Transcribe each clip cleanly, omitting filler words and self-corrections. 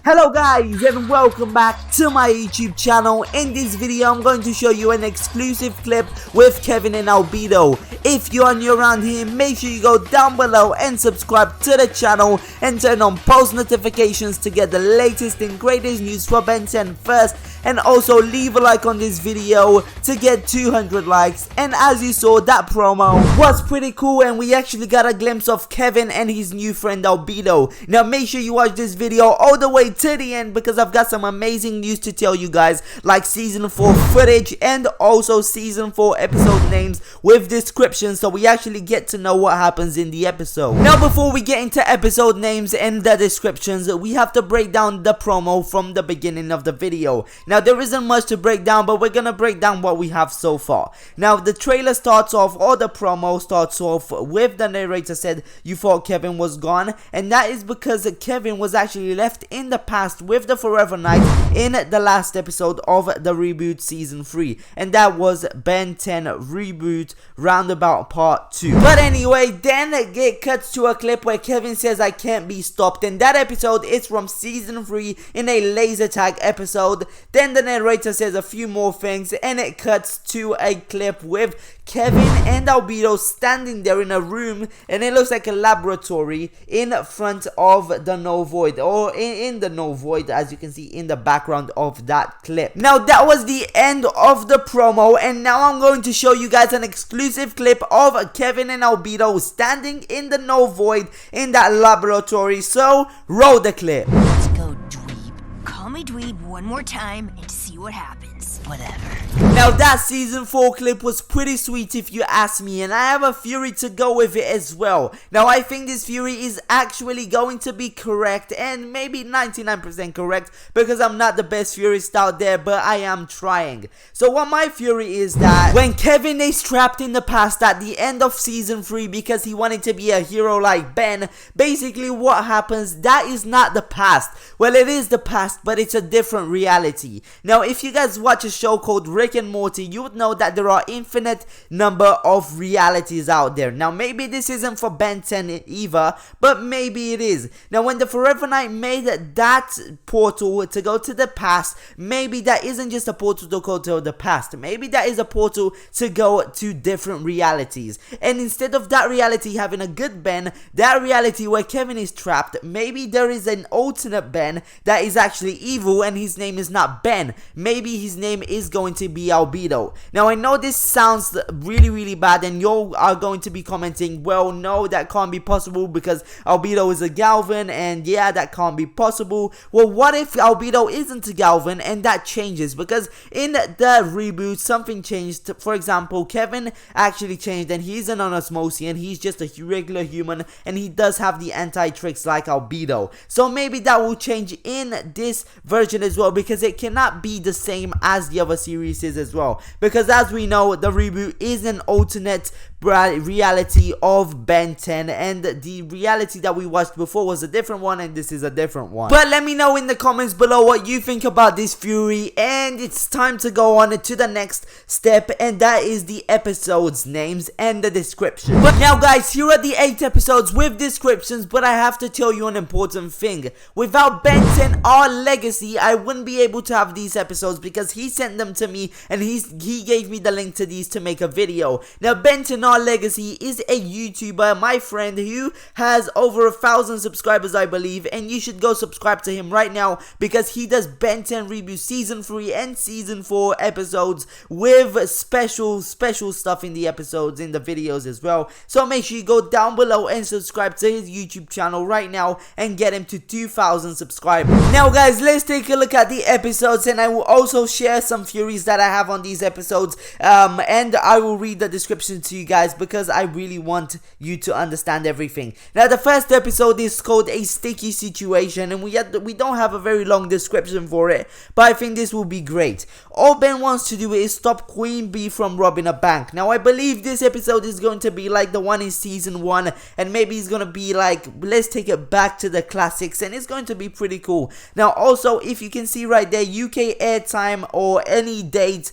Hello guys and welcome back to my YouTube channel. In this video I'm going to show you an exclusive clip with Kevin and Albedo. If you are new around here, make sure you go down below and subscribe to the channel and turn on post notifications to get the latest and greatest news for Ben 10 first, and also leave a like on this video to get 200 likes. And as you saw, that promo was pretty cool and we actually got a glimpse of Kevin and his new friend Albedo. Now make sure you watch this video all the way to the end because I've got some amazing news to tell you guys, like season 4 footage and also season 4 episode names with descriptions, so we actually get to know what happens in the episode. Now before we get into episode names and the descriptions, we have to break down the promo from the beginning of the video. Now there isn't much to break down, but we're gonna break down what we have so far. Now the trailer starts off, or the promo starts off with the narrator said you thought Kevin was gone, and that is because Kevin was actually left in the past with the Forever Knight in the last episode of the Reboot season 3, and that was Ben 10 Reboot Roundabout Part 2. But anyway, then it cuts to a clip where Kevin says I can't be stopped, and that episode is from season 3 in a laser tag episode. Then the narrator says a few more things and it cuts to a clip with Kevin and Albedo standing there in a room, and it looks like a laboratory in front of the null void, or in the null void, as you can see in the background of that clip. Now that was the end of the promo, and now I'm going to show you guys an exclusive clip of Kevin and Albedo standing in the null void in that laboratory. So roll the clip. Let's go, dweeb. Call me dweeb one more time and see what happens. Whatever. Now that season 4 clip was pretty sweet if you ask me, and I have a theory to go with it as well. Now I think this theory is actually going to be correct, and maybe 99% correct, because I'm not the best theorist out there, but I am trying. So what my theory is that when Kevin is trapped in the past at the end of season 3 because he wanted to be a hero like Ben, basically what happens, that is not the past. Well, it is the past, but it's a different reality. Now if you guys watch a show called Rick and Morty, you would know that there are infinite number of realities out there. Now maybe this isn't for Ben 10 either, but maybe it is. Now when the Forever Knight made that portal to go to the past, maybe that isn't just a portal to go to the past, maybe that is a portal to go to different realities. And instead of that reality having a good Ben, that reality where Kevin is trapped, maybe there is an alternate Ben that is actually evil, and his name is not Ben. Maybe his name is going to be Albedo. Now I know this sounds really bad, and you are going to be commenting, well no, that can't be possible because Albedo is a Galvan, and yeah, that can't be possible. Well, what if Albedo isn't a Galvan and that changes? Because in the reboot something changed. For example, Kevin actually changed and he's an Osmosian, he's just a regular human, and he does have the anti-tricks like Albedo. So maybe that will change in this version as well, because it cannot be the same as the other series is as well, because as we know, the reboot is an alternate reality of Ben 10, and the reality that we watched before was a different one, and this is a different one. But let me know in the comments below what you think about this theory, and it's time to go on to the next step, and that is the episodes names and the description. But now guys, here are the 8 episodes with descriptions, but I have to tell you an important thing. Without Ben 10 our legacy, I wouldn't be able to have these episodes because he sent them to me and he gave me the link to these to make a video. Now Ben 10 our legacy is a YouTuber, my friend, who has over 1,000 subscribers I believe, and you should go subscribe to him right now because he does Ben 10 Reboot season 3 and season 4 episodes with special stuff in the episodes, in the videos as well. So make sure you go down below and subscribe to his YouTube channel right now and get him to 2,000 subscribers. Now guys, let's take a look at the episodes, and I will also share some theories that I have on these episodes, and I will read the description to you guys because I really want you to understand everything. Now the first episode is called A Sticky Situation, and we don't have a very long description for it, but I think this will be great. All Ben wants to do is stop Queen Bee from robbing a bank. Now I believe this episode is going to be like the one in season 1, and maybe it's going to be like, let's take it back to the classics, and it's going to be pretty cool. Now also, if you can see right there, UK airtime or any date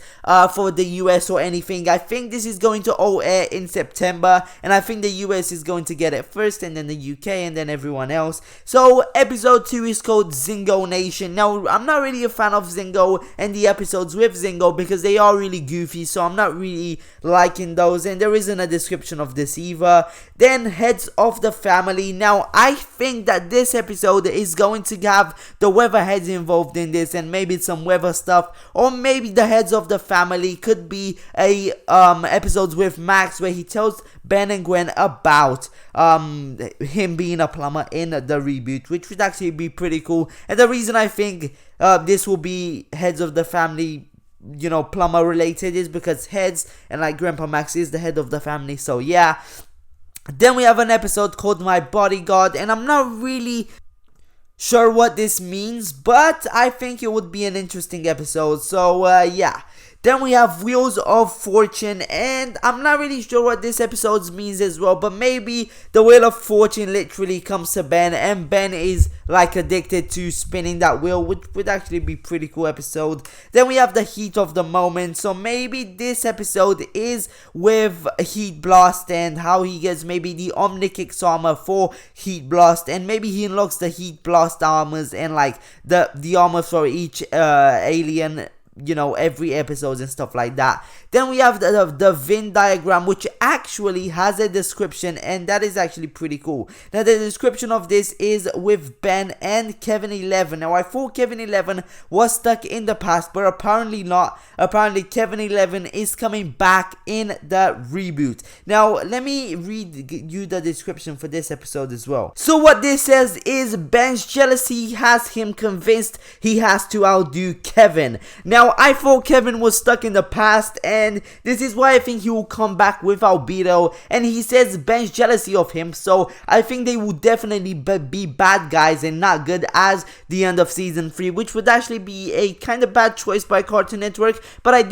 for the US or anything, I think this is going to all air in September, and I think the US is going to get it first, and then the UK, and then everyone else. So episode 2 is called Zingo Nation. Now, I'm not really a fan of Zingo and the episodes with Zingo because they are really goofy, so I'm not really liking those, and there isn't a description of this either. Then Heads of the Family. Now, I think that this episode is going to have the weather heads involved in this, and maybe some weather stuff, or maybe the Heads of the Family could be a episodes with Max where he tells Ben and Gwen about him being a plumber in the reboot, which would actually be pretty cool. And the reason I think this will be Heads of the Family, you know, plumber related, is because Heads and like Grandpa Max is the head of the family. So yeah. Then we have an episode called My Bodyguard, and I'm not really sure what this means, but I think it would be an interesting episode. So yeah. Then we have Wheels of Fortune, and I'm not really sure what this episode means as well, but maybe the Wheel of Fortune literally comes to Ben, and Ben is like addicted to spinning that wheel, which would actually be pretty cool episode. Then we have the Heat of the Moment, so maybe this episode is with Heat Blast and how he gets maybe the Omnikix armor for Heat Blast, and maybe he unlocks the Heat Blast armors and like the armor for each alien, you know, every episode and stuff like that. Then we have the Venn diagram, which actually has a description, and that is actually pretty cool. Now, the description of this is with Ben and Kevin 11. Now, I thought Kevin 11 was stuck in the past, but apparently not. Apparently, Kevin 11 is coming back in the reboot. Now, let me read you the description for this episode as well. So, what this says is Ben's jealousy has him convinced he has to outdo Kevin. Now, I thought Kevin was stuck in the past, and this is why I think he will come back with Albedo, and he says Ben's jealousy of him, so I think they will definitely be bad guys and not good as the end of season 3, which would actually be a kind of bad choice by Cartoon Network, but I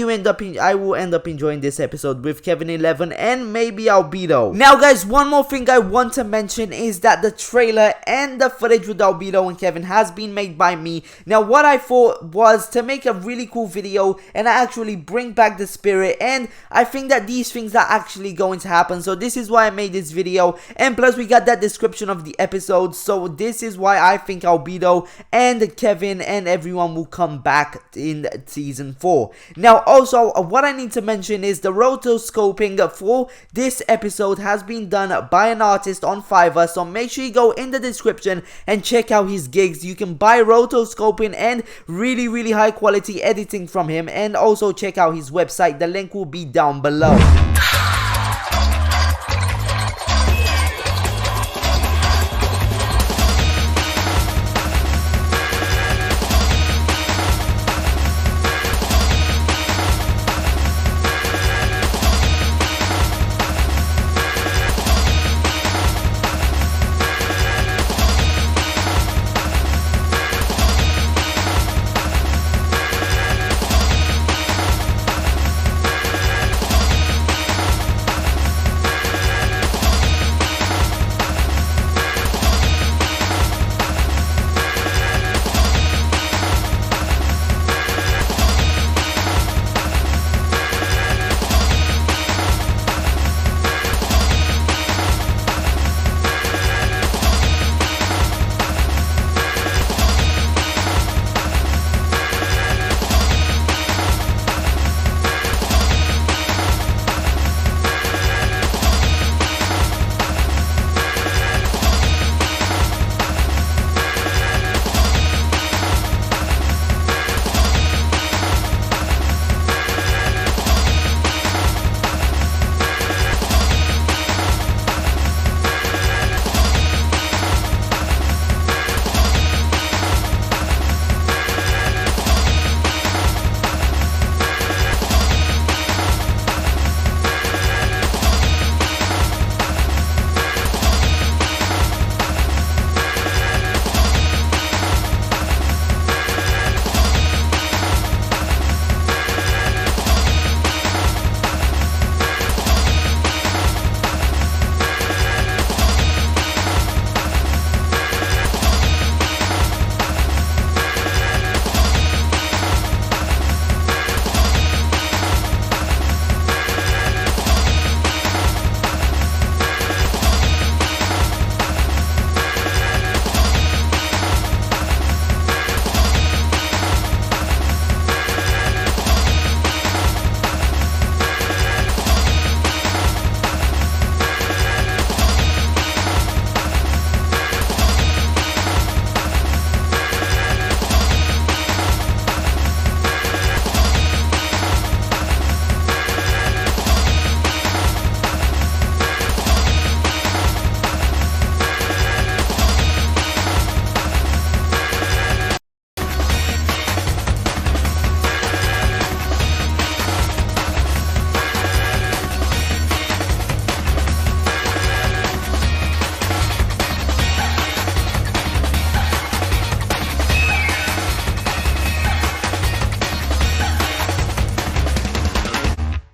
will end up enjoying this episode with Kevin 11 and maybe Albedo. Now guys, one more thing I want to mention is that the trailer and the footage with Albedo and Kevin has been made by me. Now, what I thought was to make a really cool video and actually bring back the spirit, and I think that these things are actually going to happen, so this is why I made this video. And plus we got that description of the episode, so this is why I think Albedo and Kevin and everyone will come back in season 4. Now also, what I need to mention is the rotoscoping for this episode has been done by an artist on Fiverr, so make sure you go in the description and check out his gigs. You can buy rotoscoping and really high quality editing from him, and also check out his website. The link will be down below.